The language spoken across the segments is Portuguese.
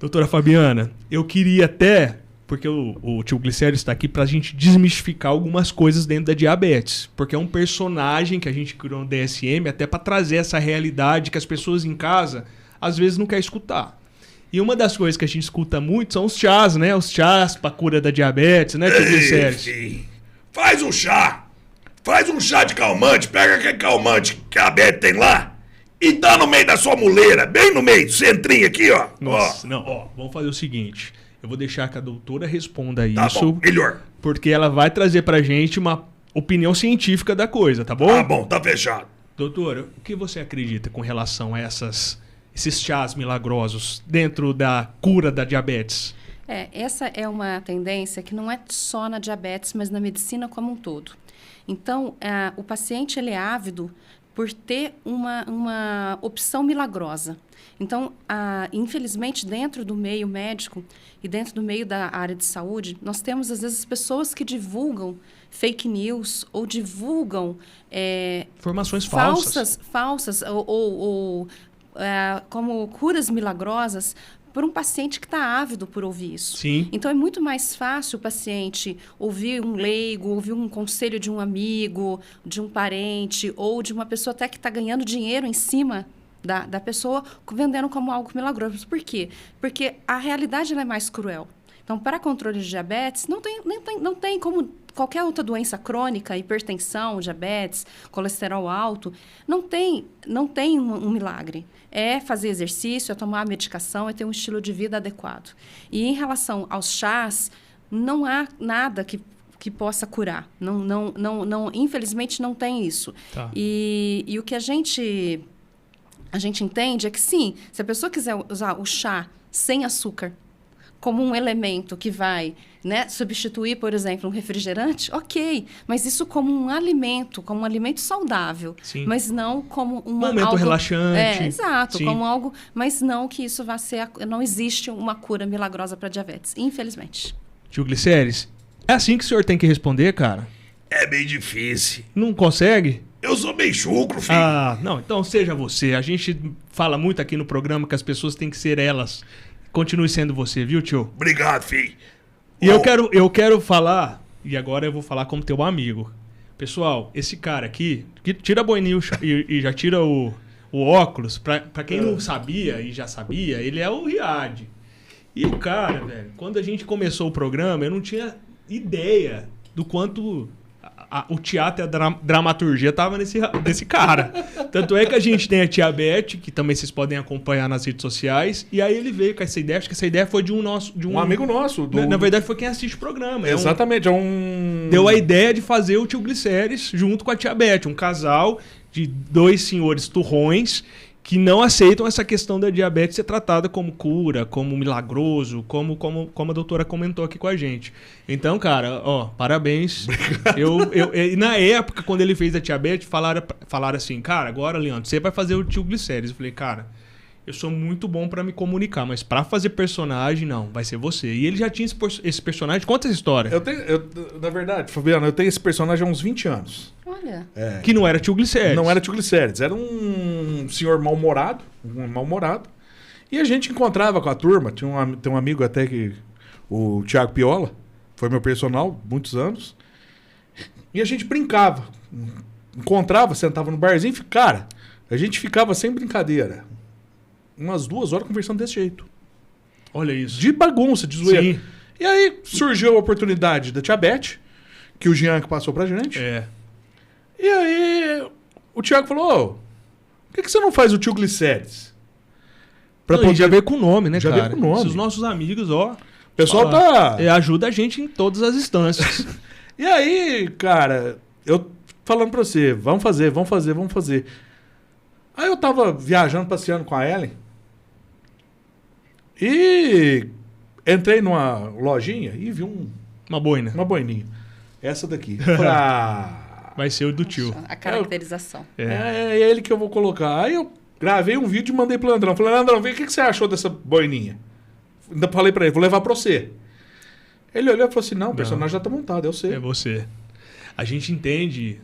Doutora Fabiana, eu queria até, porque o tio Glicério está aqui para a gente desmistificar algumas coisas dentro da diabetes, porque é um personagem que a gente criou no DSM até para trazer essa realidade que as pessoas em casa às vezes não querem escutar. E uma das coisas que a gente escuta muito são os chás, né? Os chás para cura da diabetes, né, tio Glicério? Faz um chá. Faz um chá de calmante, pega aquele calmante que a Beth tem lá e dá no meio da sua muleira, bem no meio, centrinho aqui, ó. Nossa, não, ó, vamos fazer o seguinte, eu vou deixar que a doutora responda Tá isso, bom, melhor. porque ela vai trazer pra gente uma opinião científica da coisa, tá bom? Tá bom, tá fechado. Doutora, o que você acredita com relação a esses chás milagrosos dentro da cura da diabetes? Essa é uma tendência que não é só na diabetes, mas na medicina como um todo. Então, o paciente ele é ávido por ter uma opção milagrosa. Então, infelizmente, dentro do meio médico e dentro do meio da área de saúde, nós temos, às vezes, pessoas que divulgam fake news ou divulgam informações falsas ou como curas milagrosas por um paciente que está ávido por ouvir isso. Sim. Então, é muito mais fácil o paciente ouvir um leigo, ouvir um conselho de um amigo, de um parente, ou de uma pessoa até que está ganhando dinheiro em cima da pessoa, vendendo como algo milagroso. Por quê? Porque a realidade ela é mais cruel. Então, para controle de diabetes, não tem como qualquer outra doença crônica, hipertensão, diabetes, colesterol alto, não tem um milagre. É fazer exercício, é tomar medicação, é ter um estilo de vida adequado. E em relação aos chás, não há nada que possa curar. Infelizmente, não tem isso. Tá. E o que a gente entende é que, sim, se a pessoa quiser usar o chá sem açúcar como um elemento que vai, né, substituir, por exemplo, um refrigerante, ok. Mas isso como um alimento saudável. Sim. Mas não como um momento relaxante. Exato. Sim. Como algo... Mas não que isso vá ser... Não existe uma cura milagrosa para diabetes, infelizmente. Tio Glicério, é assim que o senhor tem que responder, cara? É bem difícil. Não consegue? Eu sou bem chucro, filho. Não, então seja você. A gente fala muito aqui no programa que as pessoas têm que ser elas. Continue sendo você, viu, tio? Obrigado, filho. E eu quero falar, e agora eu vou falar como teu amigo. Pessoal, esse cara aqui, que tira a boininha e já tira o óculos, pra quem não sabia e já sabia, ele é o Riad. E o cara, velho, quando a gente começou o programa, eu não tinha ideia do quanto o teatro e a dramaturgia tava nesse cara. Tanto é que a gente tem a tia Beth, que também vocês podem acompanhar nas redes sociais, e aí ele veio com essa ideia, acho que essa ideia foi de um amigo nosso. Na verdade foi quem assiste o programa. Exatamente, Deu a ideia de fazer o tio Glicério junto com a tia Beth, um casal de dois senhores turrões que não aceitam essa questão da diabetes ser tratada como cura, como milagroso, como a doutora comentou aqui com a gente. Então, cara, ó, parabéns. E na época, quando ele fez a diabetes, falaram assim, cara, agora, Leandro, você vai fazer o tio Glicério. Eu falei, cara, eu sou muito bom pra me comunicar, mas pra fazer personagem, não, vai ser você. E ele já tinha esse personagem. Conta essa história. Na verdade, Fabiano, eu tenho esse personagem há uns 20 anos. Olha. Que não era tio Glicério. Não era tio Glicério, era um senhor mal-humorado, E a gente encontrava com a turma, tem um amigo até que, o Thiago Piola, foi meu personal, muitos anos. E a gente brincava. Encontrava, sentava no barzinho, cara, a gente ficava sem brincadeira. Umas 2 horas conversando desse jeito. Olha isso. De bagunça, de zoeira. Sim. E aí surgiu a oportunidade da tia Beth, que o Jean que passou pra gente. E aí o Thiago falou, por que você não faz o tio Glicério? Já veio com o nome, né, já cara? Veio com o nome. Os nossos amigos, ó. O pessoal ajuda a gente em todas as instâncias. E aí, cara, eu falando pra você, vamos fazer. Aí eu tava viajando, passeando com a Ellen. E entrei numa lojinha e vi uma boina. Uma boininha. Essa daqui. Vai ser o do tio. A caracterização. É ele que eu vou colocar. Aí eu gravei um vídeo e mandei pro Leandrão. Falei, Leandrão, vê o que você achou dessa boininha. Ainda falei pra ele, vou levar pra você. Ele olhou e falou assim, não, o personagem já tá montado, eu sei. É você. A gente entende,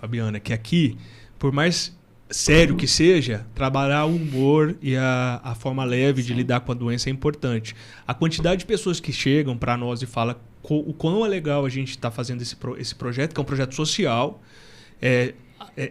Fabiana, que aqui, por mais sério que seja, trabalhar o humor e a forma leve de lidar com a doença é importante. A quantidade de pessoas que chegam para nós e falam o quão é legal a gente estar fazendo esse projeto, que é um projeto social.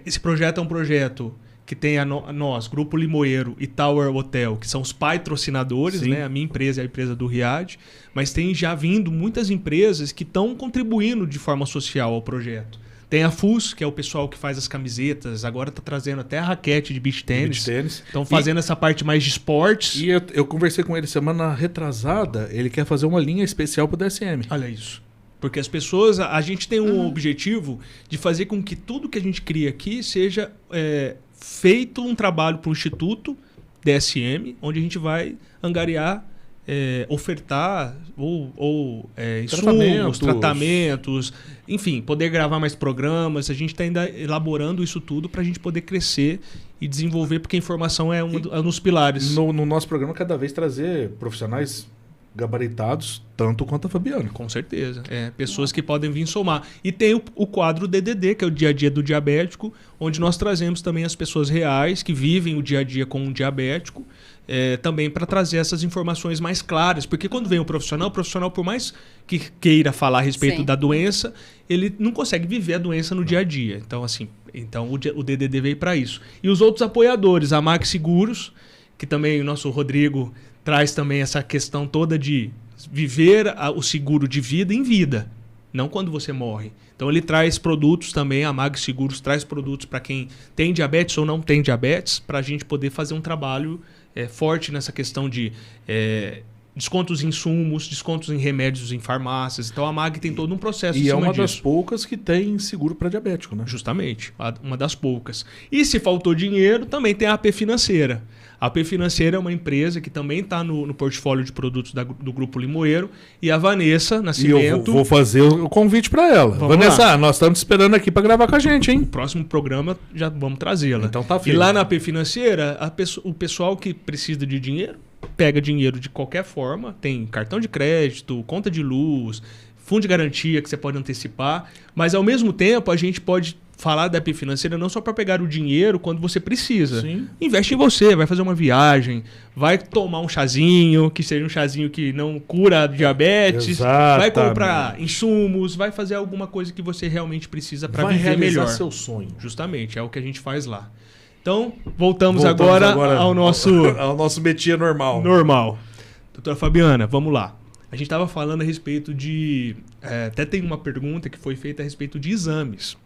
Esse projeto é um projeto que tem nós, Grupo Limoeiro e Tower Hotel, que são os patrocinadores, né? A minha empresa é a empresa do Riad, mas tem já vindo muitas empresas que estão contribuindo de forma social ao projeto. Tem a FUS, que é o pessoal que faz as camisetas, agora está trazendo até a raquete de beach tennis. Estão fazendo essa parte mais de esportes. E eu conversei com ele semana retrasada, ele quer fazer uma linha especial para o DSM. Olha isso. Porque as pessoas, a gente tem um objetivo de fazer com que tudo que a gente cria aqui seja feito um trabalho para o Instituto DSM, onde a gente vai angariar, ofertar insumos, tratamentos, enfim, poder gravar mais programas. A gente está ainda elaborando isso tudo para a gente poder crescer e desenvolver, porque a informação é um dos pilares. No nosso programa, cada vez trazer profissionais gabaritados, tanto quanto a Fabiana. Com certeza. Pessoas que podem vir somar. E tem o quadro DDD, que é o dia a dia do diabético, onde nós trazemos também as pessoas reais que vivem o dia a dia com um diabético, também para trazer essas informações mais claras. Porque quando vem o profissional, por mais que queira falar a respeito da doença, ele não consegue viver a doença no dia a dia. Então, assim, o DDD veio para isso. E os outros apoiadores, a Mag Seguros, que também o nosso Rodrigo traz também essa questão toda de viver o seguro de vida em vida, não quando você morre. Então ele traz produtos também, a Mag Seguros traz produtos para quem tem diabetes ou não tem diabetes, para a gente poder fazer um trabalho forte nessa questão de descontos em insumos, descontos em remédios em farmácias. Então a Mag tem todo um processo em cima disso. E é uma das disso. poucas que tem seguro para diabético, né? Justamente, uma das poucas. E se faltou dinheiro, também tem a AP Financeira. A AP Financeira é uma empresa que também está no portfólio de produtos do Grupo Limoeiro. E a Vanessa Nascimento... E eu vou fazer o convite para ela. Vanessa, nós estamos esperando aqui para gravar com a gente, hein? No próximo programa já vamos trazê-la. Então tá firme. E lá na AP Financeira, o pessoal que precisa de dinheiro, pega dinheiro de qualquer forma. Tem cartão de crédito, conta de luz, fundo de garantia que você pode antecipar. Mas, ao mesmo tempo, a gente pode falar da AP Financeira não só para pegar o dinheiro quando você precisa. Sim. Investe em você, vai fazer uma viagem, vai tomar um chazinho, que seja um chazinho que não cura a diabetes, Exatamente. vai comprar insumos, vai fazer alguma coisa que você realmente precisa para viver melhor. Vai realizar seu sonho. Justamente, é o que a gente faz lá. Então, voltamos agora ao nosso métier normal. Doutora Fabiana, vamos lá. A gente estava falando a respeito de... até tem uma pergunta que foi feita a respeito de exames.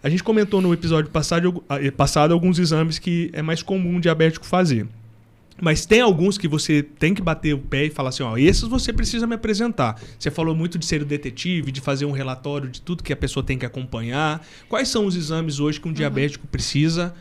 A gente comentou no episódio passado alguns exames que é mais comum um diabético fazer. Mas tem alguns que você tem que bater o pé e falar assim, esses você precisa me apresentar. Você falou muito de ser o detetive, de fazer um relatório de tudo que a pessoa tem que acompanhar. Quais são os exames hoje que um diabético precisa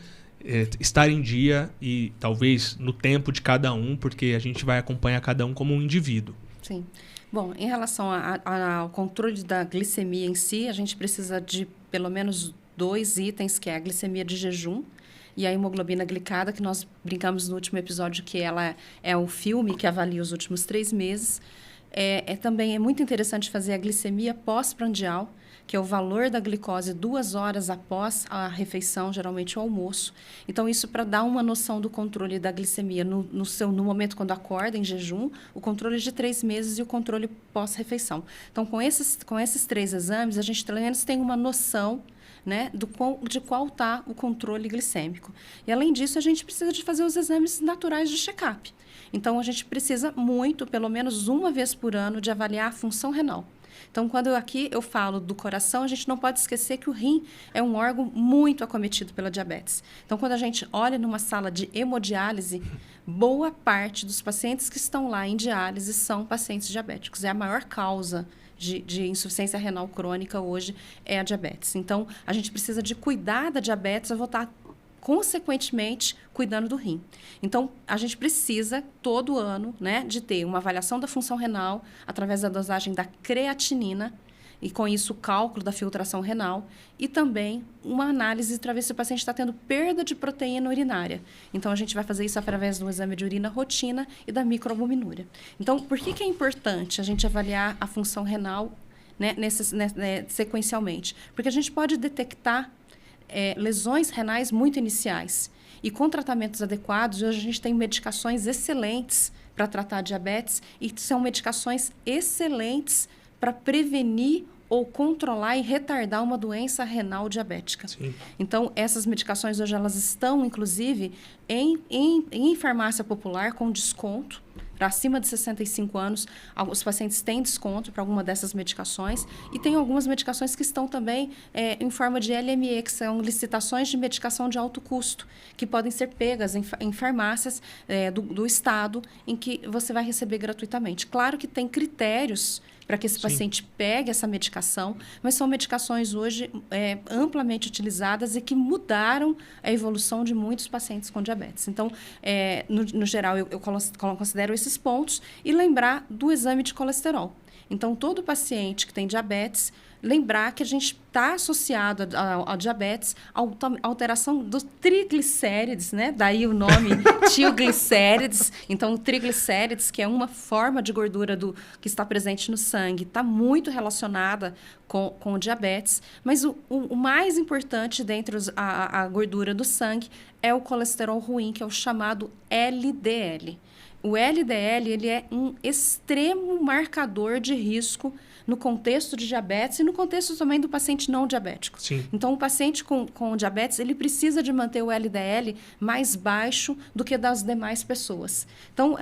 estar em dia e talvez no tempo de cada um, porque a gente vai acompanhar cada um como um indivíduo? Sim. Bom, em relação ao controle da glicemia em si, a gente precisa de pelo menos 2 itens, que é a glicemia de jejum e a hemoglobina glicada, que nós brincamos no último episódio que ela é o filme que avalia os últimos 3 meses. Também é muito interessante fazer a glicemia pós-prandial, que é o valor da glicose 2 horas após a refeição, geralmente o almoço. Então, isso para dar uma noção do controle da glicemia no momento quando acorda, em jejum, o controle de 3 meses e o controle pós-refeição. Então, com esses 3 exames, a gente pelo menos tem uma noção, né, de qual está o controle glicêmico. E, além disso, a gente precisa de fazer os exames naturais de check-up. Então, a gente precisa muito, pelo menos uma vez por ano, de avaliar a função renal. Então, quando aqui eu falo do coração, a gente não pode esquecer que o rim é um órgão muito acometido pela diabetes. Então, quando a gente olha numa sala de hemodiálise, boa parte dos pacientes que estão lá em diálise são pacientes diabéticos. É a maior causa de insuficiência renal crônica hoje é a diabetes. Então, a gente precisa de cuidar da diabetes, eu vou estar consequentemente cuidando do rim. Então, a gente precisa, todo ano, né, de ter uma avaliação da função renal através da dosagem da creatinina e, com isso, o cálculo da filtração renal e também uma análise para ver se o paciente está tendo perda de proteína urinária. Então, a gente vai fazer isso através do exame de urina rotina e da microalbuminúria. Então, por que é importante a gente avaliar a função renal, né, sequencialmente? Porque a gente pode detectar lesões renais muito iniciais. E com tratamentos adequados, hoje a gente tem medicações excelentes para tratar a diabetes e são medicações excelentes para prevenir ou controlar e retardar uma doença renal diabética. Sim. Então, essas medicações hoje elas estão, inclusive, em farmácia popular com desconto. Para acima de 65 anos, os pacientes têm desconto para alguma dessas medicações. E tem algumas medicações que estão também em forma de LME, que são licitações de medicação de alto custo, que podem ser pegas em farmácias do Estado, em que você vai receber gratuitamente. Claro que tem critérios para que esse paciente pegue essa medicação, mas são medicações hoje amplamente utilizadas e que mudaram a evolução de muitos pacientes com diabetes. Então, no geral, eu considero esses pontos e lembrar do exame de colesterol. Então, todo paciente que tem diabetes, lembrar que a gente está associado ao diabetes a alteração dos triglicérides, né? Daí o nome tioglicérides. Então, o triglicérides, que é uma forma de gordura que está presente no sangue, está muito relacionada com o diabetes. Mas o mais importante dentre a gordura do sangue é o colesterol ruim, que é o chamado LDL. O LDL ele é um extremo marcador de risco no contexto de diabetes e no contexto também do paciente não diabético. Sim. Então, o paciente com diabetes, ele precisa de manter o LDL mais baixo do que das demais pessoas. Então,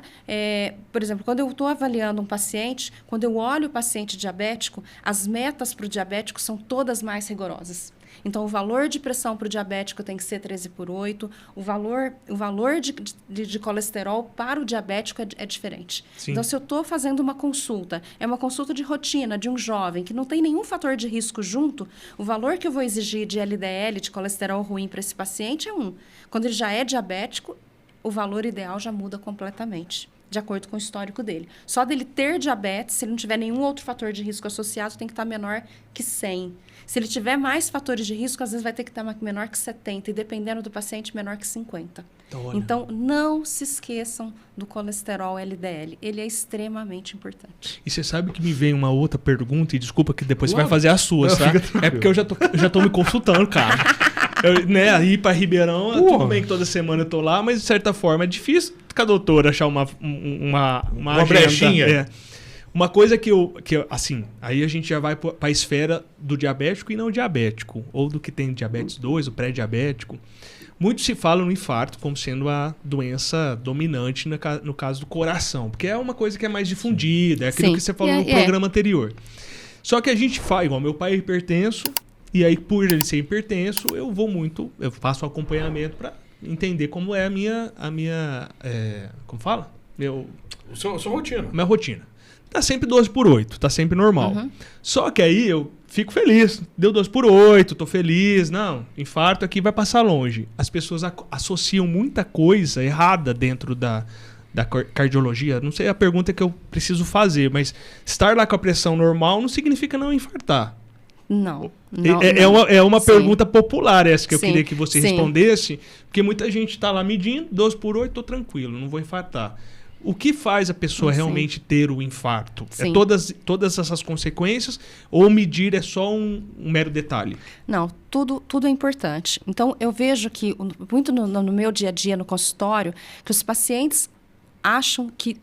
por exemplo, quando eu estou avaliando um paciente, quando eu olho o paciente diabético, as metas para o diabético são todas mais rigorosas. Então, o valor de pressão para o diabético tem que ser 13/8. O valor de colesterol para o diabético é diferente. Sim. Então, se eu estou fazendo uma consulta, é uma consulta de rotina de um jovem que não tem nenhum fator de risco junto, o valor que eu vou exigir de LDL, de colesterol ruim para esse paciente é 1. Quando ele já é diabético, o valor ideal já muda completamente, de acordo com o histórico dele. Só dele ter diabetes, se ele não tiver nenhum outro fator de risco associado, tem que estar menor que 100. Se ele tiver mais fatores de risco, às vezes vai ter que estar menor que 70 e, dependendo do paciente, menor que 50. Então, não se esqueçam do colesterol LDL. Ele é extremamente importante. E você sabe que me vem uma outra pergunta, e desculpa que depois você vai fazer as suas, tá? É porque eu já tô me consultando, cara. Ir pra Ribeirão, tudo bem que toda semana eu tô lá, mas de certa forma é difícil com a doutora achar uma agenda, brechinha. Uma coisa que assim, aí a gente já vai para a esfera do diabético e não diabético, ou do que tem diabetes 2, o pré-diabético. Muito se fala no infarto como sendo a doença dominante no caso do coração, porque é uma coisa que é mais difundida, é aquilo que você falou no programa anterior. Só que a gente faz, igual meu pai é hipertenso, e aí por ele ser hipertenso, eu faço acompanhamento para entender como é a minha como fala? Sua rotina. Minha rotina. Tá sempre 12/8, tá sempre normal. Uhum. Só que aí eu fico feliz. Deu 12/8, tô feliz. Não, infarto aqui vai passar longe. As pessoas associam muita coisa errada dentro da cardiologia. Não sei a pergunta que eu preciso fazer, mas estar lá com a pressão normal não significa não infartar. Não. É uma pergunta popular essa que eu queria que você Sim. respondesse, porque muita gente tá lá medindo, 12/8, tô tranquilo, não vou infartar. O que faz a pessoa realmente ter o infarto? Sim. É todas essas consequências ou medir é só um mero detalhe? Não, tudo é importante. Então, eu vejo que, muito no meu dia a dia, no consultório, que os pacientes acham que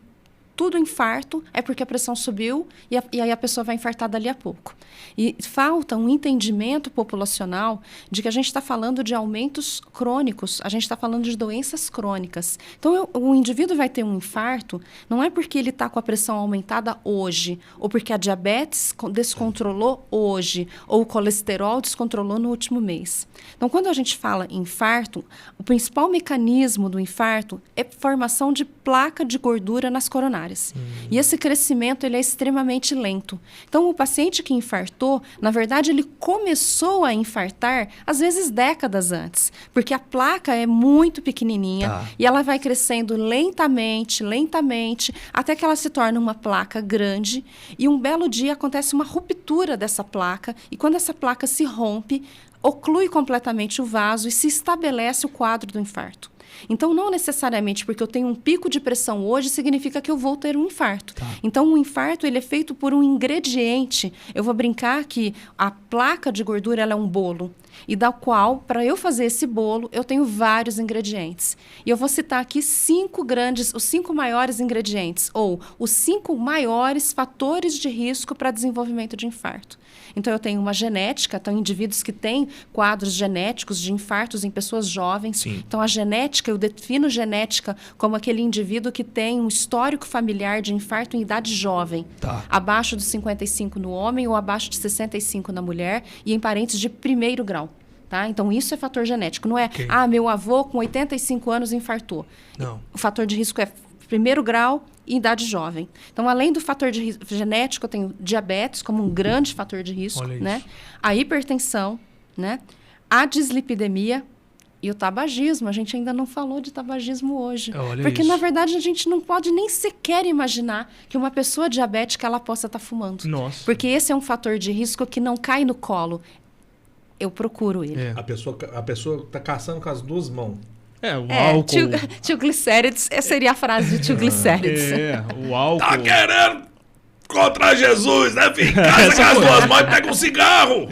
tudo infarto é porque a pressão subiu e aí a pessoa vai infartar dali a pouco. E falta um entendimento populacional de que a gente está falando de aumentos crônicos, a gente está falando de doenças crônicas. Então, o indivíduo vai ter um infarto não é porque ele está com a pressão aumentada hoje, ou porque a diabetes descontrolou hoje, ou o colesterol descontrolou no último mês. Então, quando a gente fala em infarto, o principal mecanismo do infarto é formação de placa de gordura nas coronárias. E esse crescimento ele é extremamente lento. Então, o paciente que infartou, na verdade, ele começou a infartar, às vezes, décadas antes. Porque a placa é muito pequenininha e ela vai crescendo lentamente, até que ela se torna uma placa grande. E um belo dia acontece uma ruptura dessa placa. E quando essa placa se rompe, oclui completamente o vaso e se estabelece o quadro do infarto. Então, não necessariamente porque eu tenho um pico de pressão hoje, significa que eu vou ter um infarto. Então, o infarto ele é feito por um ingrediente. Eu vou brincar que a placa de gordura ela é um bolo. E da qual, para eu fazer esse bolo, eu tenho vários ingredientes. E eu vou citar aqui os 5 maiores ingredientes, ou os 5 maiores fatores de risco para desenvolvimento de infarto. Então, eu tenho uma genética, então, indivíduos que têm quadros genéticos de infartos em pessoas jovens. Sim. Então, a genética, eu defino genética como aquele indivíduo que tem um histórico familiar de infarto em idade jovem. Tá. Abaixo dos 55 no homem ou abaixo de 65 na mulher e em parentes de primeiro grau. Tá? Então, isso é fator genético. Não é, meu avô com 85 anos infartou. Não. O fator de risco é primeiro grau e idade jovem. Então, além do fator de genético, eu tenho diabetes como um grande fator de risco, Olha né? isso. A hipertensão, né? A dislipidemia e o tabagismo. A gente ainda não falou de tabagismo hoje. Olha Porque, isso. na verdade, a gente não pode nem sequer imaginar que uma pessoa diabética ela possa estar fumando. Nossa. Porque esse é um fator de risco que não cai no colo. Eu procuro ele. É. A pessoa tá caçando com as 2 mãos. O álcool. Tio Glicérides, essa seria a frase de tio Glicérides. O álcool. Tá querendo contra Jesus, né, filho? Casa com as 2 mãos e pega um cigarro.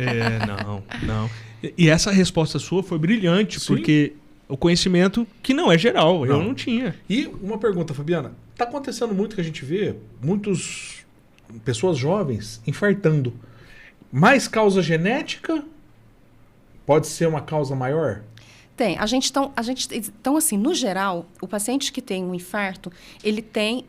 Não. E essa resposta sua foi brilhante, Sim. porque o conhecimento que não é geral, eu Não. não tinha. E uma pergunta, Fabiana. Tá acontecendo muito que a gente vê pessoas jovens infartando. Mais causa genética? Pode ser uma causa maior? Tem. Então, assim, no geral, o paciente que tem um infarto, ele tem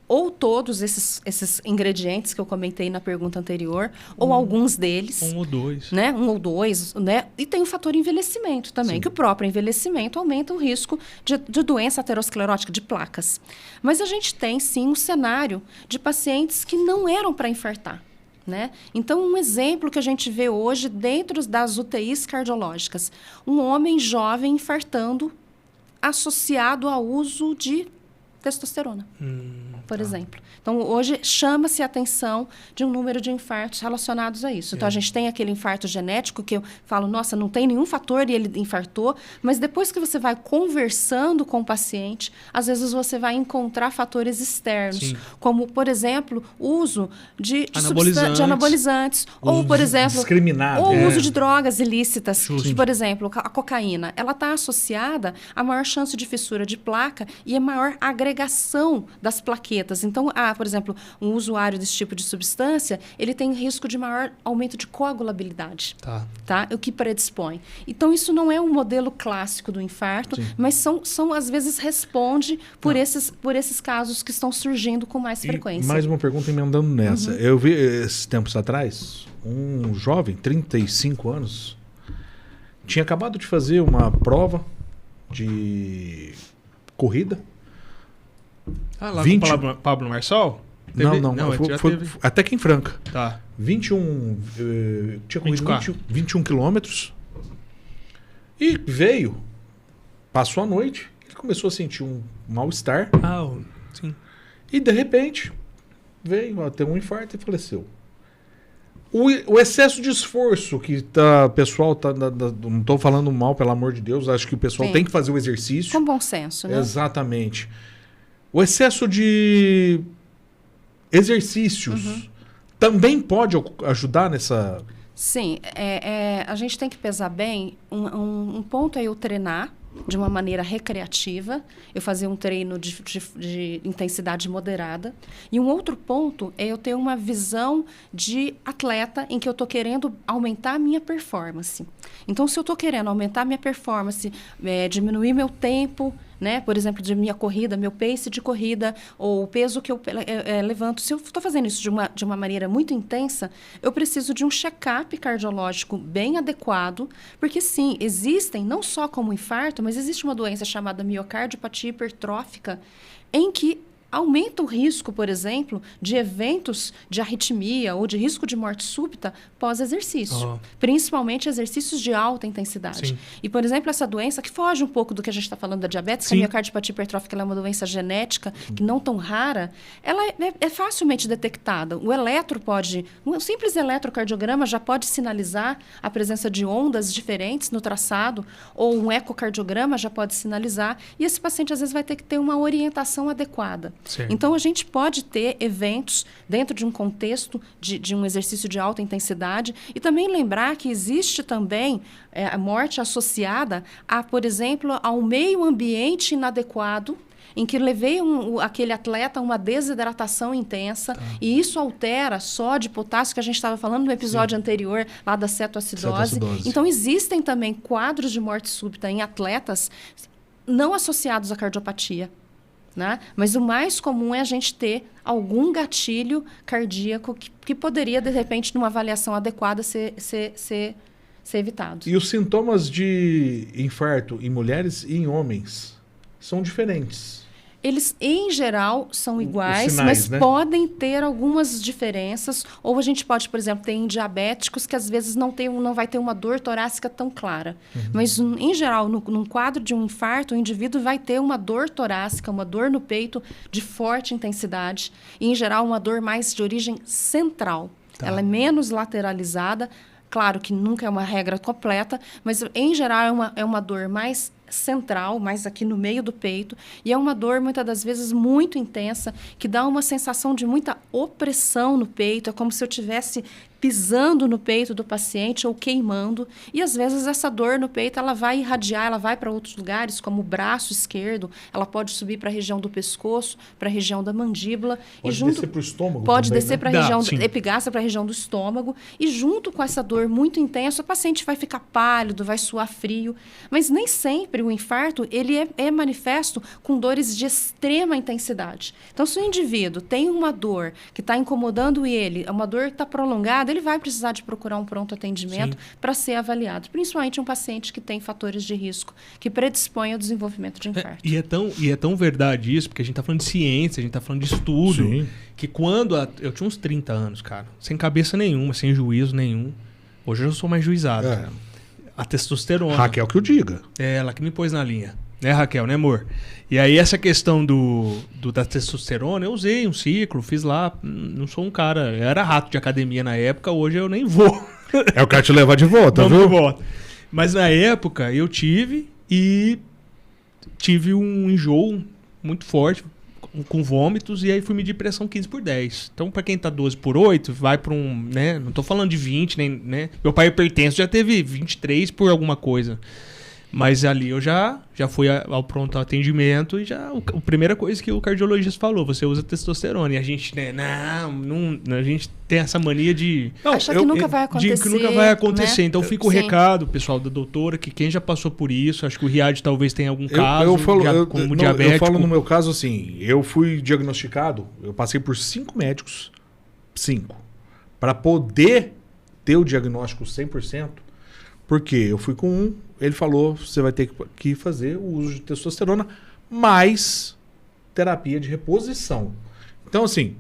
ou todos esses ingredientes que eu comentei na pergunta anterior, ou alguns deles. 1 ou 2. Né? 1 ou 2, né? E tem o fator envelhecimento também, que o próprio envelhecimento aumenta o risco de doença aterosclerótica, de placas. Mas a gente tem, sim, um cenário de pacientes que não eram para infartar. Né? Então, um exemplo que a gente vê hoje dentro das UTIs cardiológicas, um homem jovem infartando associado ao uso de testosterona, por exemplo. Então, hoje chama-se a atenção de um número de infartos relacionados a isso. Então, a gente tem aquele infarto genético que eu falo, nossa, não tem nenhum fator e ele infartou, mas depois que você vai conversando com o paciente, às vezes você vai encontrar fatores externos, Sim. como, por exemplo, o uso de Anabolizantes. ou, por exemplo, discriminado. ou o uso de drogas ilícitas. Justo. Que, por exemplo, a cocaína, ela está associada a maior chance de fissura de placa e a maior agregação das plaquetas. Então, por exemplo, um usuário desse tipo de substância, ele tem risco de maior aumento de coagulabilidade. Tá? O que predispõe. Então, isso não é um modelo clássico do infarto, mas são às vezes, responde por esses casos que estão surgindo com mais frequência. Mais uma pergunta emendando nessa. Eu vi esses tempos atrás, um jovem, 35 anos, tinha acabado de fazer uma prova de corrida. Lá 20. com o Pablo Marçal? Não, foi até que em Franca. Tá. 21, tinha corrido 24. 21 quilômetros e passou a noite, ele começou a sentir um mal-estar Sim. e de repente veio a ter um infarto e faleceu. O excesso de esforço que o pessoal não estou falando mal, pelo amor de Deus, acho que o pessoal tem que fazer o exercício. Com bom senso, né? Exatamente. O excesso de exercícios também pode ajudar nessa... Sim, a gente tem que pesar bem. Um ponto é eu treinar de uma maneira recreativa, eu fazer um treino de intensidade moderada. E um outro ponto é eu ter uma visão de atleta em que eu estou querendo aumentar a minha performance. Então, se eu estou querendo aumentar a minha performance, diminuir meu tempo, né? Por exemplo, de minha corrida, meu pace de corrida, ou o peso que eu levanto. Se eu estou fazendo isso de uma maneira muito intensa, eu preciso de um check-up cardiológico bem adequado, porque sim, existem, não só como infarto, mas existe uma doença chamada miocardiopatia hipertrófica, em que aumenta o risco, por exemplo, de eventos de arritmia ou de risco de morte súbita pós-exercício. Principalmente exercícios de alta intensidade. Sim. E, por exemplo, essa doença que foge um pouco do que a gente está falando da diabetes, que a miocardiopatia hipertrófica ela é uma doença genética, que não tão rara, ela é facilmente detectada. O eletro pode... Um simples eletrocardiograma já pode sinalizar a presença de ondas diferentes no traçado, ou um ecocardiograma já pode sinalizar, e esse paciente às vezes vai ter que ter uma orientação adequada. Certo. Então, a gente pode ter eventos dentro de um contexto de um exercício de alta intensidade, e também lembrar que existe também a morte associada a, por exemplo, ao meio ambiente inadequado, em que levei aquele atleta a uma desidratação intensa, e isso altera sódio e potássio, que a gente estava falando no episódio anterior, lá da cetoacidose. Então, existem também quadros de morte súbita em atletas não associados à cardiopatia. Né? Mas o mais comum é a gente ter algum gatilho cardíaco que poderia, de repente, numa avaliação adequada, ser evitado. E os sintomas de infarto em mulheres e em homens são diferentes. Eles, em geral, são iguais, sinais, mas né? podem ter algumas diferenças. Ou a gente pode, por exemplo, ter em diabéticos que às vezes não vai ter uma dor torácica tão clara. Mas, em geral, num quadro de um infarto, o indivíduo vai ter uma dor torácica, uma dor no peito de forte intensidade. E, em geral, uma dor mais de origem central. Ela é menos lateralizada. Claro que nunca é uma regra completa, mas, em geral, é uma dor mais central, mais aqui no meio do peito, e é uma dor, muitas das vezes, muito intensa, que dá uma sensação de muita opressão no peito, é como se eu estivesse pisando no peito do paciente ou queimando, e às vezes essa dor no peito ela vai irradiar, ela vai para outros lugares, como o braço esquerdo, ela pode subir para a região do pescoço, para a região da mandíbula. Pode descer para o estômago Pode também, descer né? para a região epigástrica, para a região do estômago, e junto com essa dor muito intensa, o paciente vai ficar pálido, vai suar frio, mas nem sempre o infarto ele é manifesto com dores de extrema intensidade. Então, se o indivíduo tem uma dor que está incomodando ele, é uma dor que está prolongada, ele vai precisar de procurar um pronto atendimento para ser avaliado, principalmente um paciente que tem fatores de risco que predispõem ao desenvolvimento de infarto. E é tão verdade isso, porque a gente está falando de ciência, a gente está falando de estudo, que quando eu tinha uns 30 anos, cara, sem cabeça nenhuma, sem juízo nenhum. Hoje eu sou mais juizado. Cara. A testosterona. Raquel que o diga. É ela que me pôs na linha. Né, Raquel, né, amor? E aí essa questão da testosterona, eu usei um ciclo, fiz lá, não sou um cara, eu era rato de academia na época, hoje eu nem vou. É o cara te levar de volta, viu? De volta. Mas na época eu tive um enjoo muito forte, com vômitos, e aí fui medir pressão 15/10. Então, pra quem tá 12/8, vai pra um, né, não tô falando de 20, nem, né, meu pai é hipertenso, já teve 23 por alguma coisa. Mas ali eu já fui ao pronto atendimento e a primeira coisa que o cardiologista falou, você usa testosterona. E a gente, né, a gente tem essa mania de... Achar que nunca vai acontecer. Que nunca vai acontecer. Né? Então fica o Sim. recado, pessoal, da doutora, que quem já passou por isso, acho que o Riad talvez tenha algum caso, como não, diabético. Eu falo no meu caso assim, eu fui diagnosticado, eu passei por 5 médicos, para poder ter o diagnóstico 100%, porque eu fui com um, ele falou, você vai ter que fazer o uso de testosterona mais terapia de reposição. Então, assim,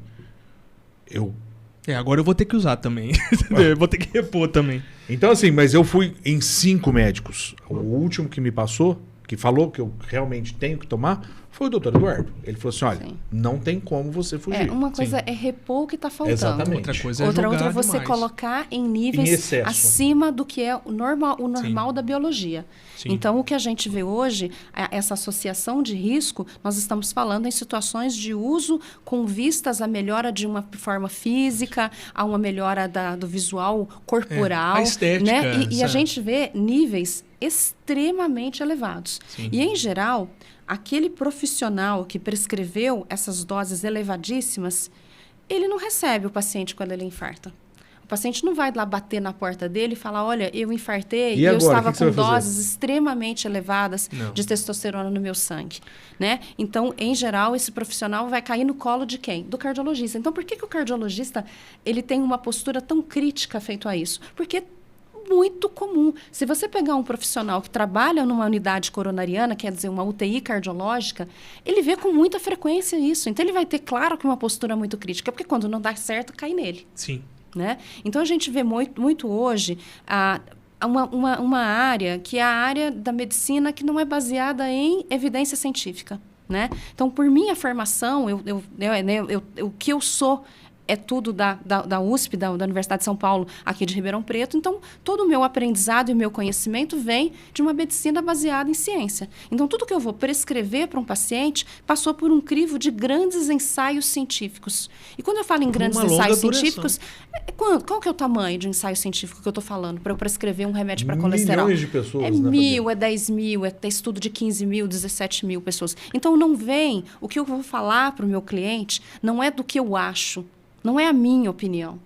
agora eu vou ter que usar também. Eu vou ter que repor também. Então, assim, mas eu fui em 5 médicos. O último que me passou, que falou que eu realmente tenho que tomar, foi o doutor Eduardo. Ele falou assim, olha, não tem como você fugir. Uma coisa é repor o que está faltando. Exatamente. Outra coisa é outra você demais. Colocar em níveis acima do que é o normal da biologia. Sim. Então, o que a gente vê hoje, essa associação de risco, nós estamos falando em situações de uso com vistas à melhora de uma forma física, a uma melhora do visual corporal. A estética. Né? E a gente vê níveis extremamente elevados. Sim. E, em geral, aquele profissional que prescreveu essas doses elevadíssimas, ele não recebe o paciente quando ele infarta. O paciente não vai lá bater na porta dele e falar, olha, eu infartei e eu estava com doses extremamente elevadas de testosterona no meu sangue. Né? Então, em geral, esse profissional vai cair no colo de quem? Do cardiologista. Então, por que o cardiologista ele tem uma postura tão crítica feito a isso? Porque muito comum. Se você pegar um profissional que trabalha numa unidade coronariana, quer dizer, uma UTI cardiológica, ele vê com muita frequência isso. Então, ele vai ter, claro, que uma postura muito crítica, porque quando não dá certo, cai nele. Sim. Né? Então, a gente vê muito hoje uma área que é a área da medicina que não é baseada em evidência científica. Né? Então, por minha formação, o que eu sou é tudo da USP, da Universidade de São Paulo, aqui de Ribeirão Preto. Então, todo o meu aprendizado e o meu conhecimento vem de uma medicina baseada em ciência. Então, tudo que eu vou prescrever para um paciente passou por um crivo de grandes ensaios científicos. E quando eu falo em grandes ensaios científicos, qual que é o tamanho de ensaio científico que eu estou falando para eu prescrever um remédio para colesterol? Milhões de pessoas. É 1.000, é 10.000, é estudo de 15.000, 17.000 pessoas. Então, não vem, o que eu vou falar para o meu cliente não é do que eu acho, não é a minha opinião.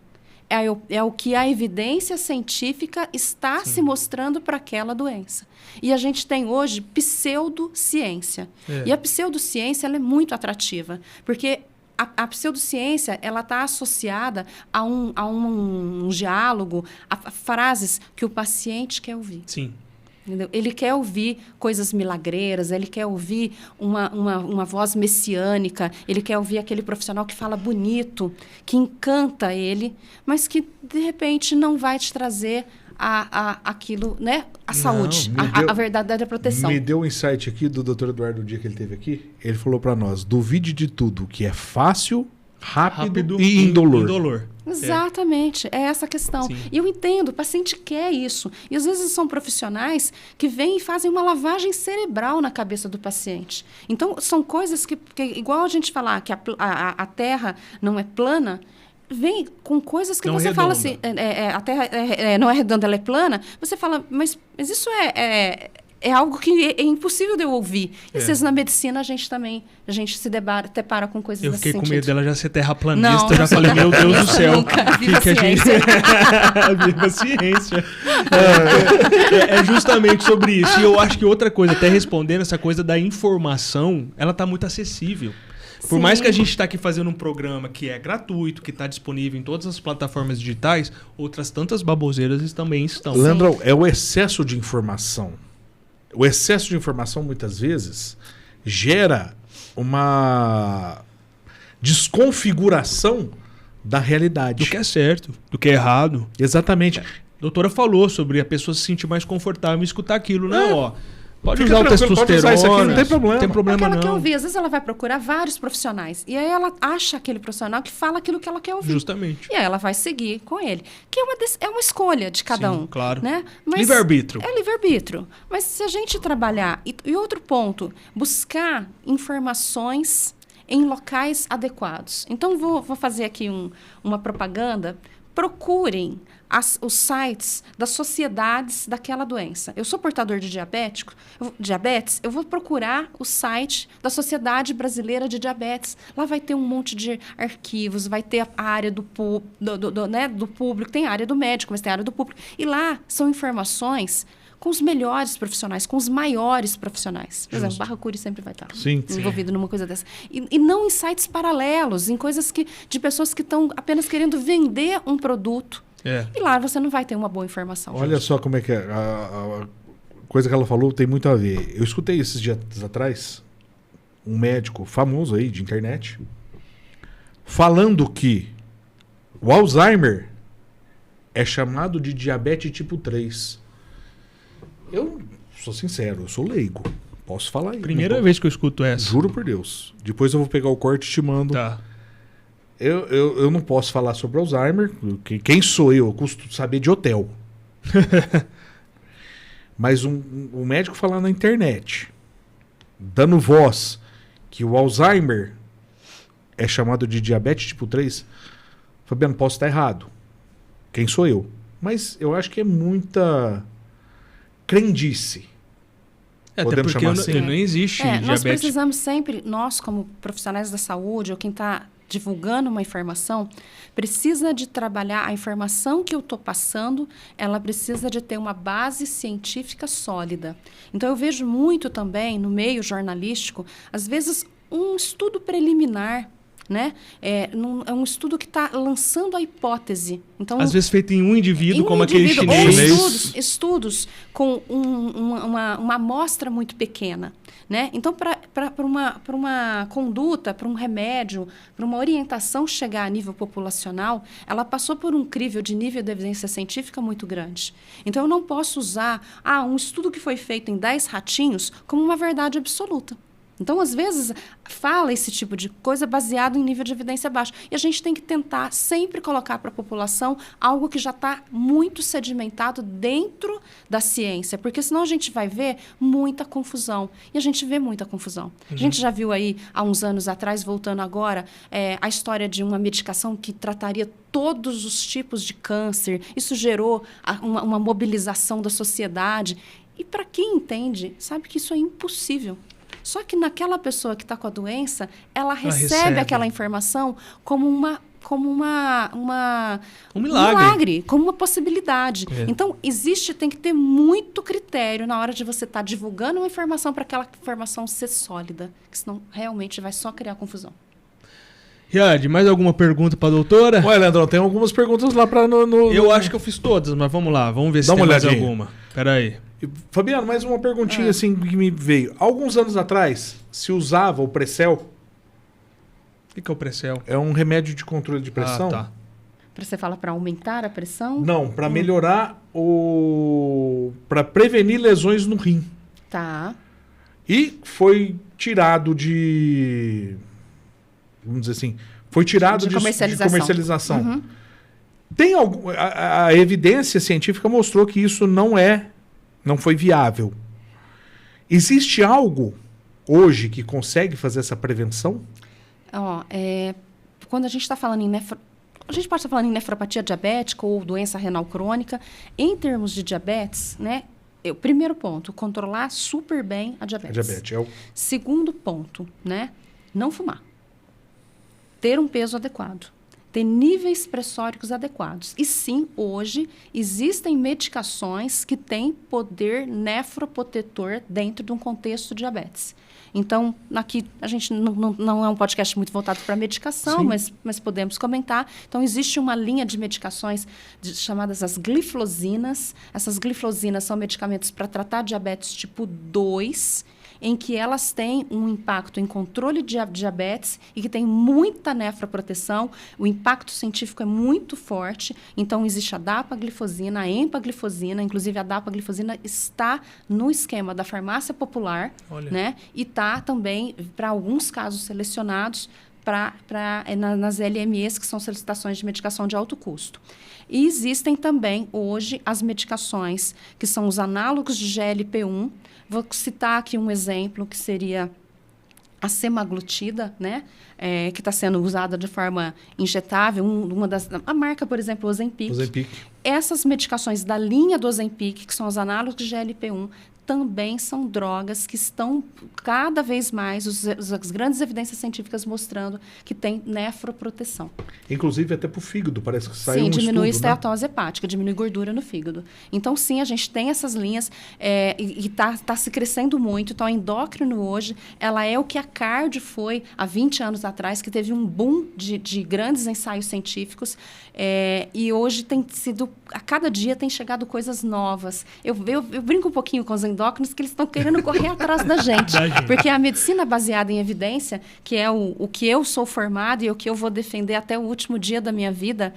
É o que a evidência científica está se mostrando para aquela doença. E a gente tem hoje pseudociência. E a pseudociência ela é muito atrativa, porque a pseudociência ela está associada a um diálogo, a frases que o paciente quer ouvir. Sim. Entendeu? Ele quer ouvir coisas milagreiras, ele quer ouvir uma voz messiânica, ele quer ouvir aquele profissional que fala bonito, que encanta ele, mas que, de repente, não vai te trazer aquilo, né? A saúde, a verdadeira proteção. Me deu um insight aqui do Dr. Eduardo, o dia que ele esteve aqui. Ele falou para nós, duvide de tudo que é fácil, rápido e indolor. Exatamente, é essa a questão. Sim. E eu entendo, o paciente quer isso. E às vezes são profissionais que vêm e fazem uma lavagem cerebral na cabeça do paciente. Então, são coisas que igual a gente falar que a Terra não é plana, vem com coisas que não você redonda. fala assim, a Terra não é redonda, ela é plana. Você fala, mas isso é algo que é impossível de eu ouvir. E às vezes na medicina a gente se depara com coisas Eu nesse fiquei com sentido. medo dela já ser terraplanista. Não, Eu já falei, meu Deus do céu. Nunca. Viva que a gente... Viva a ciência. É justamente sobre isso. E eu acho que outra coisa, até respondendo essa coisa da informação, ela está muito acessível. Por Sim. mais que a gente está aqui fazendo um programa que é gratuito, que está disponível em todas as plataformas digitais, outras tantas baboseiras também estão. Leandrão, é o excesso de informação. O excesso de informação, muitas vezes, gera uma desconfiguração da realidade. Do que é certo, do que é errado. Exatamente. A doutora falou sobre a pessoa se sentir mais confortável em escutar aquilo. Não, ó. Pode Fica usar o tranquilo, pode usar isso aqui, testosterona. não tem problema. Não tem problema Aquela que eu não. ouvi, às vezes ela vai procurar vários profissionais. E aí ela acha aquele profissional que fala aquilo que ela quer ouvir. Justamente. E aí ela vai seguir com ele. Que é uma escolha de cada Sim, um. claro. Né? Mas Livre-arbítrio. É livre-arbítrio. Mas se a gente trabalhar... E outro ponto, buscar informações em locais adequados. Então, vou fazer aqui uma propaganda. Procurem os sites das sociedades daquela doença. Eu sou portador de diabetes, eu vou procurar o site da Sociedade Brasileira de Diabetes. Lá vai ter um monte de arquivos, vai ter a área do público, tem a área do médico, mas tem a área do público. E lá são informações com os melhores profissionais, com os maiores profissionais. Por exemplo, Barra Curi sempre vai estar envolvido numa coisa dessa. E não em sites paralelos, em coisas de pessoas que estão apenas querendo vender um produto. E lá você não vai ter uma boa informação. Olha só como é que é. A coisa que ela falou tem muito a ver. Eu escutei esses dias atrás um médico famoso aí de internet falando que o Alzheimer é chamado de diabetes tipo 3. Eu sou sincero, eu sou leigo. Posso falar aí. Primeira vez que eu escuto essa. Juro por Deus. Depois eu vou pegar o corte e te mando. Tá. Eu não posso falar sobre Alzheimer. Quem sou eu? Eu costumo saber de hotel. Mas um médico falar na internet, dando voz, que o Alzheimer é chamado de diabetes tipo 3, Fabiano, posso estar errado. Quem sou eu? Mas eu acho que é muita crendice. Até Podemos porque chamar assim? não existe Nós diabetes. precisamos sempre, nós como profissionais da saúde, ou quem está divulgando uma informação, precisa de trabalhar a informação que eu estou passando, ela precisa de ter uma base científica sólida. Então, eu vejo muito também, no meio jornalístico, às vezes, um estudo preliminar né? É um estudo que está lançando a hipótese. Então, Às vezes feito em um indivíduo, em um como indivíduo, aquele chinês. ou estudos com uma amostra muito pequena. Né? Então, para uma conduta, para um remédio, para uma orientação chegar a nível populacional, ela passou por um crivo de nível de evidência científica muito grande. Então, eu não posso usar um estudo que foi feito em 10 ratinhos como uma verdade absoluta. Então, às vezes, fala esse tipo de coisa baseado em nível de evidência baixo. E a gente tem que tentar sempre colocar para a população algo que já está muito sedimentado dentro da ciência, porque senão a gente vai ver muita confusão. E a gente vê muita confusão. A gente já viu aí, há uns anos atrás, voltando agora, a história de uma medicação que trataria todos os tipos de câncer. Isso gerou uma mobilização da sociedade. E para quem entende, sabe que isso é impossível. Só que naquela pessoa que está com a doença, ela recebe aquela informação como um milagre, como uma possibilidade. Então, tem que ter muito critério na hora de você estar divulgando uma informação para aquela informação ser sólida, que senão realmente vai só criar confusão. Riad, mais alguma pergunta para a doutora? Ué, Leandrão, tem algumas perguntas lá para... Eu acho que eu fiz todas, mas vamos lá. Vamos ver se tem mais alguma. Espera aí. Fabiano, mais uma perguntinha assim que me veio. Alguns anos atrás, se usava o Precel. O que é o Precel? É um remédio de controle de pressão. Ah, tá. Você fala para aumentar a pressão? Não, para melhorar para prevenir lesões no rim. Tá. E foi tirado de... Vamos dizer assim... Foi tirado de comercialização. Uhum. Tem a evidência científica mostrou que isso não foi viável. Existe algo hoje que consegue fazer essa prevenção? Quando a gente está falando a gente pode estar falando em nefropatia diabética ou doença renal crônica. Em termos de diabetes, né? Primeiro ponto, controlar super bem a diabetes. Segundo ponto, né? Não fumar. Ter um peso adequado. Ter níveis pressóricos adequados. E sim, hoje, existem medicações que têm poder nefroprotetor dentro de um contexto de diabetes. Então, aqui a gente não é um podcast muito voltado para medicação, mas podemos comentar. Então, existe uma linha de medicações chamadas as gliflosinas. Essas gliflosinas são medicamentos para tratar diabetes tipo 2, em que elas têm um impacto em controle de diabetes e que tem muita nefroproteção. O impacto científico é muito forte. Então, existe a dapaglifosina, a empaglifosina. Inclusive, a dapaglifosina está no esquema da farmácia popular, né? E está também, para alguns casos selecionados, nas LMEs, que são solicitações de medicação de alto custo. E existem também, hoje, as medicações que são os análogos de GLP-1. Vou citar aqui um exemplo, que seria a semaglutida, né? Que está sendo usada de forma injetável. A marca, por exemplo, o Ozempic. Essas medicações da linha do Ozempic, que são os análogos de GLP-1, também são drogas que estão cada vez mais, as grandes evidências científicas mostrando que tem nefroproteção. Inclusive até para o fígado, parece que saiu Sim, diminui a esteatose hepática, diminui gordura no fígado. Então, sim, a gente tem essas linhas e está se crescendo muito. Então, a endócrino hoje, ela é o que a cardio foi há 20 anos atrás, que teve um boom de grandes ensaios científicos e hoje tem sido, a cada dia tem chegado coisas novas. Eu brinco um pouquinho com os endócrinos que eles estão querendo correr atrás da gente. Porque a medicina baseada em evidência, que é o que eu sou formado e o que eu vou defender até o último dia da minha vida,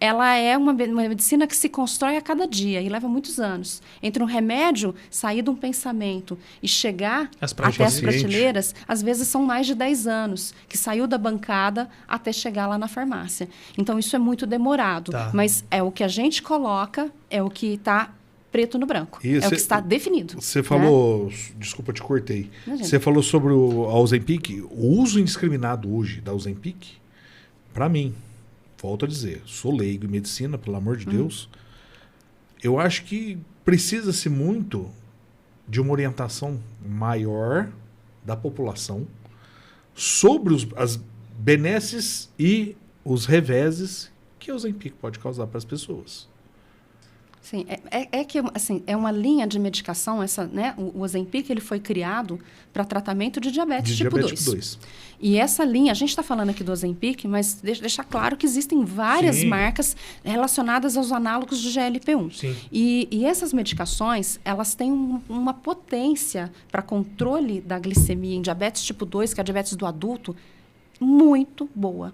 ela é uma medicina que se constrói a cada dia e leva muitos anos. Entre um remédio, sair de um pensamento e chegar até as prateleiras, às vezes são mais de 10 anos, que saiu da bancada até chegar lá na farmácia. Então, isso é muito demorado. Mas é o que a gente coloca, é o que está preto no branco. É o que está definido. Você falou, desculpa, te cortei. Você falou sobre a Ozempic. O uso indiscriminado hoje da Ozempic, para mim, volto a dizer, sou leigo em medicina, pelo amor de Deus, eu acho que precisa-se muito de uma orientação maior da população sobre as benesses e os reveses que a Ozempic pode causar para as pessoas. Sim, que assim, é uma linha de medicação, né, o Ozempic ele foi criado para tratamento de diabetes tipo 2. E essa linha, a gente está falando aqui do Ozempic, mas deixar claro que existem várias marcas relacionadas aos análogos de GLP-1. Sim. E essas medicações, elas têm uma potência para controle da glicemia em diabetes tipo 2, que é a diabetes do adulto, muito boa.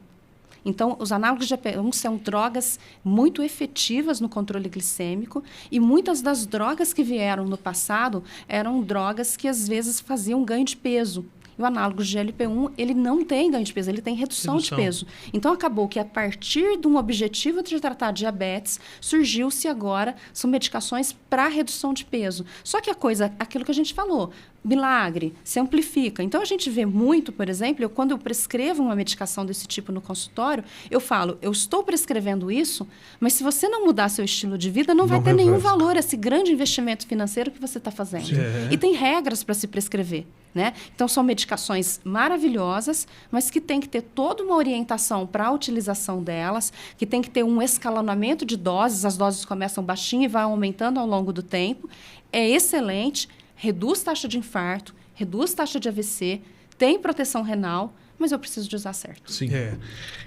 Então, os análogos de GLP-1 são drogas muito efetivas no controle glicêmico e muitas das drogas que vieram no passado eram drogas que, às vezes, faziam ganho de peso. E o análogo de GLP-1, ele não tem ganho de peso, ele tem redução de peso. Então, acabou que, a partir de um objetivo de tratar diabetes, surgiu-se agora, são medicações para redução de peso. Só que aquilo que a gente falou, milagre, se amplifica. Então, a gente vê muito, por exemplo, quando eu prescrevo uma medicação desse tipo no consultório, eu falo, eu estou prescrevendo isso, mas se você não mudar seu estilo de vida, não vai ter nenhum valor esse grande investimento financeiro que você está fazendo. E tem regras para se prescrever. Né? Então, são medicações maravilhosas, mas que tem que ter toda uma orientação para a utilização delas, que tem que ter um escalonamento de doses, as doses começam baixinho e vão aumentando ao longo do tempo. É excelente, reduz taxa de infarto, reduz taxa de AVC, tem proteção renal, mas eu preciso de usar certo. Sim.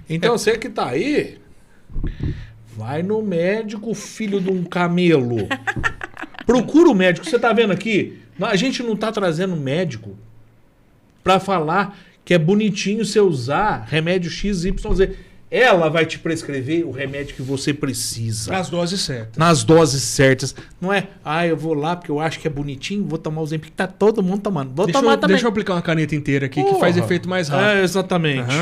Então, você que está aí, vai no médico, filho de um camelo. Procura o médico. Você está vendo aqui? A gente não está trazendo médico para falar que é bonitinho você usar remédio XYZ. Ela vai te prescrever o remédio que você precisa. Nas doses certas. Nas doses certas. Não é, eu vou lá porque eu acho que é bonitinho, vou tomar o Ozempic, tá todo mundo tomando. Deixa eu aplicar uma caneta inteira aqui que faz efeito mais rápido. Exatamente.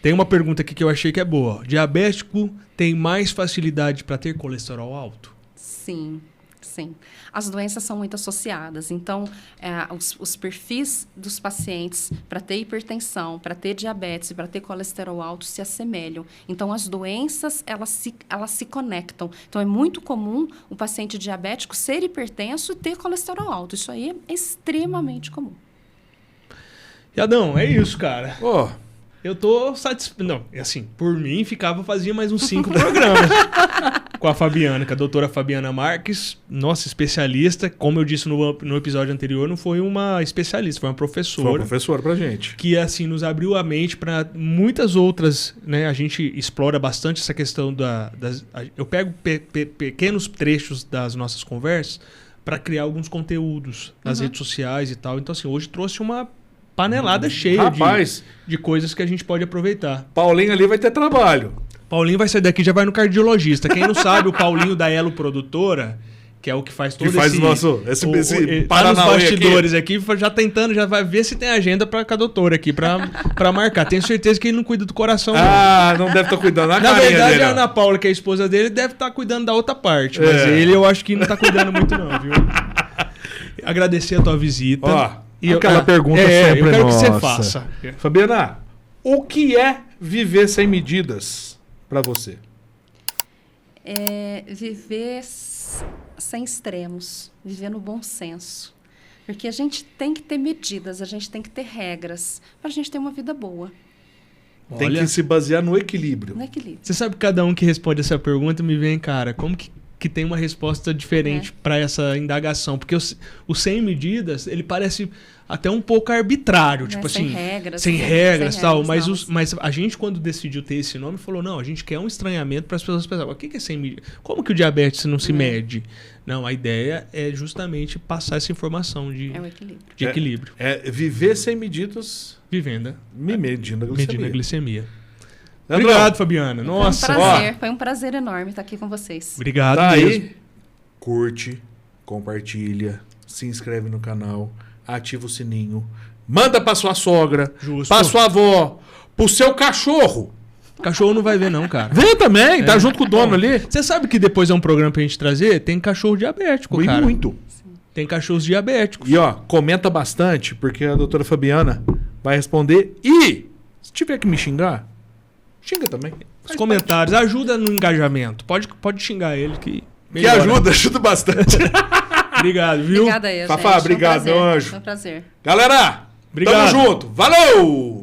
Tem uma pergunta aqui que eu achei que é boa. Diabético tem mais facilidade para ter colesterol alto? Sim. Sim. As doenças são muito associadas. Então, os perfis dos pacientes para ter hipertensão, para ter diabetes e para ter colesterol alto se assemelham. Então, as doenças, elas se conectam. Então, é muito comum o paciente diabético ser hipertenso e ter colesterol alto. Isso aí é extremamente comum. E Adão, é isso, cara. Eu tô satisfeito. Não, assim, por mim, fazia mais uns 5 programas com a Fabiana, com a doutora Fabiana Marques, nossa especialista. Como eu disse no episódio anterior, não foi uma especialista, foi uma professora. Foi uma professora pra gente. Que, assim, nos abriu a mente para muitas outras, né? A gente explora bastante essa questão eu pego pequenos trechos das nossas conversas para criar alguns conteúdos nas redes sociais e tal. Então, assim, hoje trouxe uma panelada cheia de coisas que a gente pode aproveitar. Paulinho ali vai ter trabalho. Paulinho vai sair daqui e já vai no cardiologista. Quem não sabe, o Paulinho da Elo Produtora, que é o que faz todo esse tá nos bastidores aqui, já tentando, já vai ver se tem agenda com a doutora aqui pra marcar. Tenho certeza que ele não cuida do coração. Não deve estar cuidando da Na verdade, dele, a Ana Paula, que é a esposa dele, deve estar cuidando da outra parte. Mas ele, eu acho que não tá cuidando muito não, viu? Agradecer a tua visita. Aquela pergunta sempre eu quero nossa. Que você faça. Fabiana, o que é viver sem medidas para você? É viver sem extremos, viver no bom senso. Porque a gente tem que ter medidas, a gente tem que ter regras para a gente ter uma vida boa. Tem que se basear no equilíbrio. No equilíbrio. Você sabe que cada um que responde essa pergunta me vem, cara, como que tem uma resposta diferente para essa indagação? Porque o sem medidas, ele parece até um pouco arbitrário, tipo sem assim, regras, sem regras, tal, regras, mas a gente quando decidiu ter esse nome falou, não, a gente quer um estranhamento para as pessoas pensarem, o que é sem medida? Como que o diabetes não se mede? Não, a ideia é justamente passar essa informação de equilíbrio. É viver sem medidas, medindo a glicemia. Obrigado, Fabiana. Nossa, foi um prazer enorme estar aqui com vocês. Obrigado mesmo. Curte, compartilha, se inscreve no canal, ativa o sininho, manda pra sua sogra, pra sua avó, pro seu cachorro. Cachorro não vai ver não, cara. Vê também, tá junto com o dono ali. Você sabe que depois é um programa pra gente trazer? Tem cachorro diabético, cara. Muito. Tem cachorros diabéticos. E comenta bastante, porque a doutora Fabiana vai responder. E se tiver que me xingar, xinga também. Os comentários, ajuda no engajamento. Pode xingar ele que ajuda bastante. Obrigado, viu? Obrigada aí, Fafá, obrigado, meu anjo. Foi um prazer. Galera, obrigado. Tamo junto. Valeu!